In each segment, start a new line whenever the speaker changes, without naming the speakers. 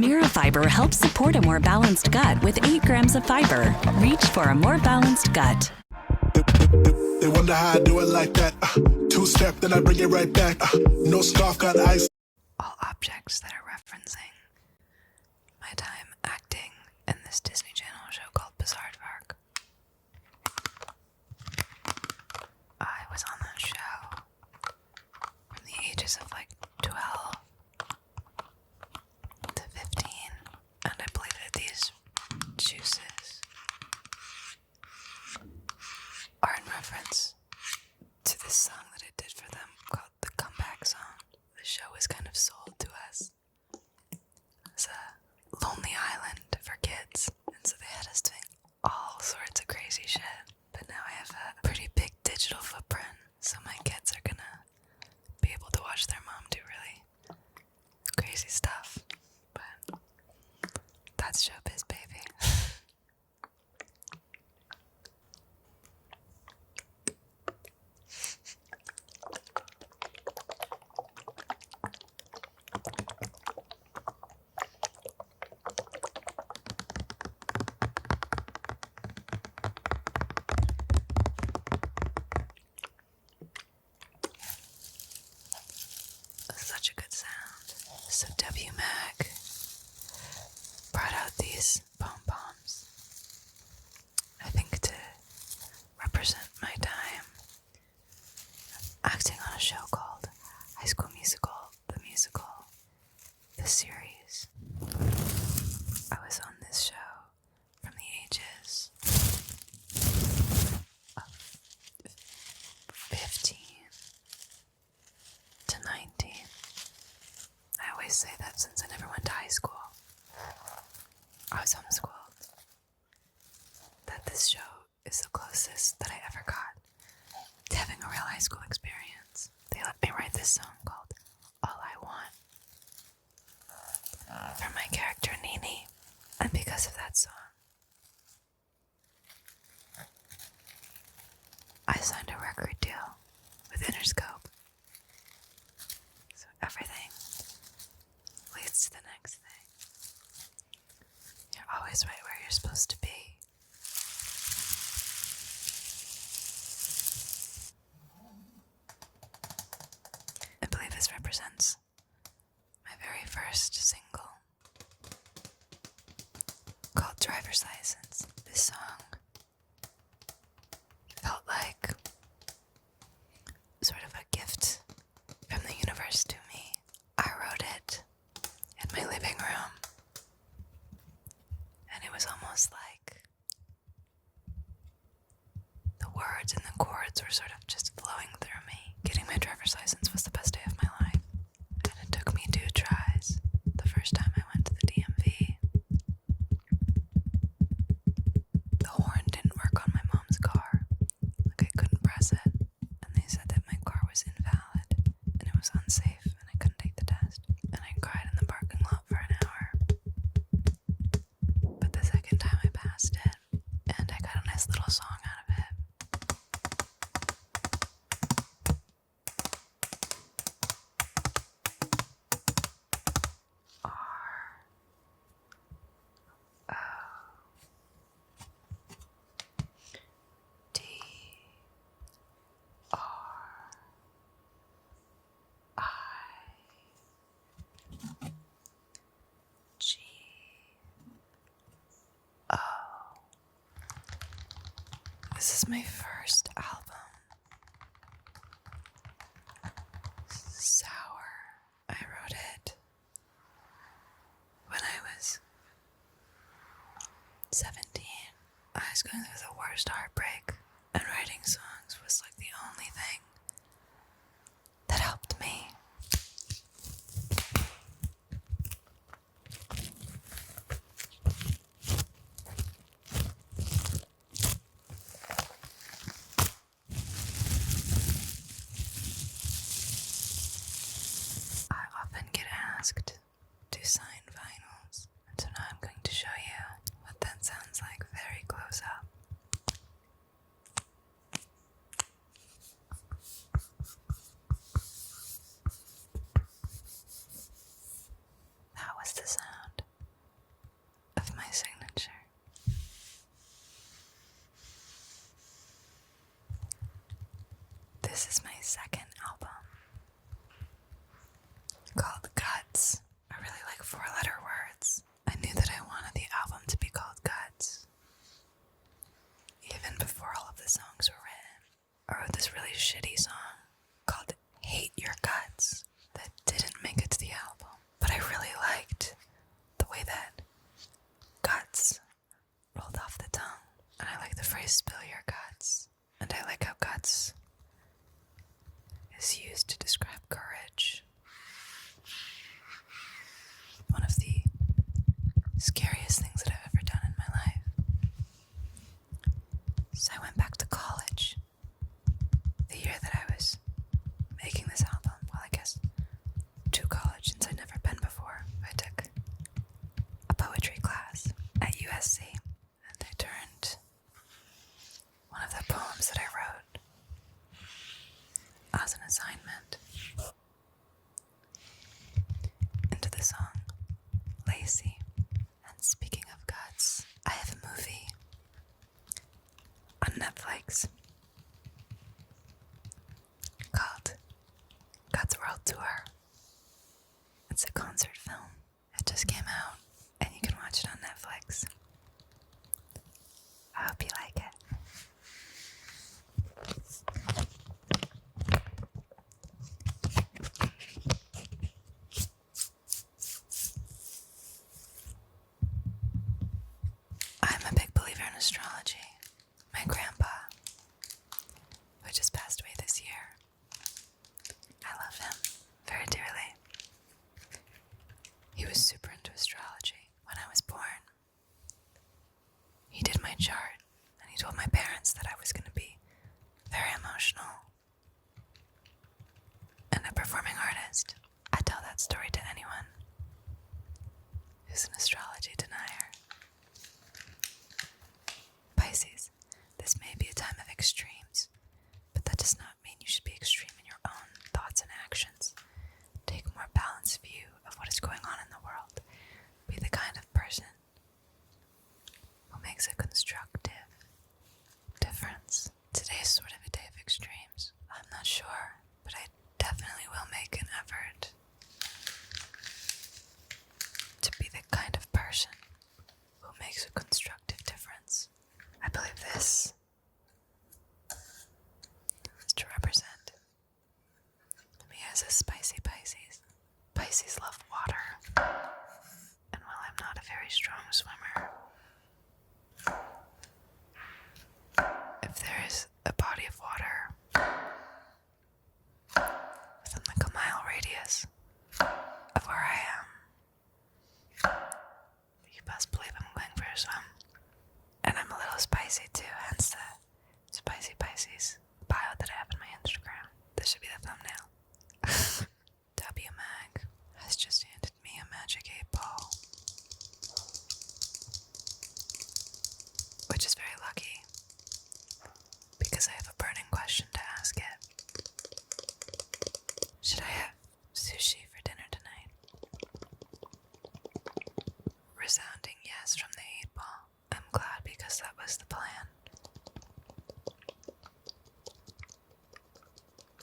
Fiber helps support a more balanced gut with 8 grams of fiber. Reach for a more balanced gut.
They wonder how I do it like that. Two-step, then I bring it right back. No scarf, got ice.
All objects that are referencing my time acting in this Disney Channel show called Bizarre Park. I was on that show from the ages of like 12 to 15, and I believe that these juices are in reference to this song that I did for them called the Comeback Song. The show was kind of sold to us as a lonely island for kids, and so they had us doing all sorts of crazy shit. But now I have a pretty big digital footprint, so my kids are gonna be able to watch their mom do really crazy stuff. But that's showbiz, baby. Such a good sound. So W-Mag brought out these pom-poms, I think to represent my time acting on a show called High School Musical, the musical, the series. I was on this show from the ages of 15 to 19. I always say that since I never went to high school. I was homeschooled. That this show is the closest that I ever got to having a real high school experience. They let me write this song called All I Want for my character Nini. And because of that song, I signed a record deal with Interscope. So everything leads to the next thing. You're always right where you're supposed to be. I believe this represents my very first single called Driver's License. This song felt like sort of a gift from the universe to me. I wrote it in my living room, and it was almost like the words and the chords were sort of just flowing through me. Getting my driver's license was the best day of my life, and it took me 2 tries. The first time I went to the DMV, the horn didn't work on my mom's car. Like I couldn't press it, and they said that my car was invalid, and it was unsafe, and I couldn't take the test. And I cried in the parking lot for an hour. But the second time I passed it, and I got a nice little song out of it. This is my first album. Sour. I wrote it when I was 17. I was going through the worst heartbreak, and writing songs was like the only thing that helped me. Asked to sign vinyls, and so now I'm going to show you what that sounds like very close up. tour. It's a concert film. It just came out, and you can watch it on Netflix. I hope you like it. I'm a big believer in astrology. My grandpa, who just passed away this year, I love him very dearly. He was super into astrology when I was born. He did my chart, and he told my parents that I was going to be very emotional and a performing artist. I tell that story to anyone who's an astrology denier. Pisces, this may be a time of extremes, but that does not mean you should be extreme in your own thoughts and actions. Take a more balanced view of what is going on in the world. Be the kind of person who makes a constructive difference. Today is sort of a day of extremes. I'm not sure, but I definitely will make an effort to be the kind of person who makes a constructive difference. I believe this is to represent me as a spicy Pisces. Pisces love water, and while I'm not a very strong swimmer, if there is a body of water within like a mile radius of where I am, you best believe I'm going for a swim. And I'm a little spicy too, hence the spicy Pisces bio that I have on my Instagram. This should be the thumbnail. W Mag has just handed me a magic 8-ball, which is very lucky because I have a burning question to ask it. Should I have sushi for dinner tonight? Resounding yes from the 8-ball. I'm glad because that was the plan.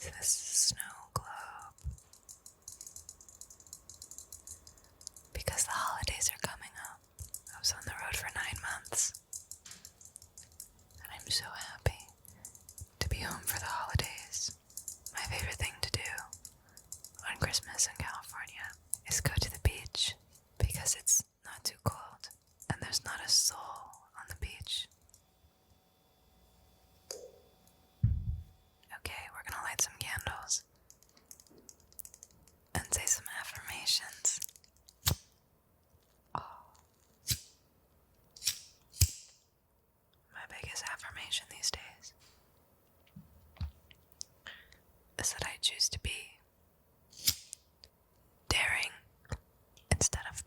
So this is a snow globe. Because the holidays are coming up. I was on the road for 9 months. And I'm so happy to be home for the holidays. My favorite thing to do on Christmas in California is go to the beach because it's not too cold and there's not a soul on the beach. Okay, we're gonna light some candles and say some affirmations. My biggest affirmation these days is that I choose to be daring instead of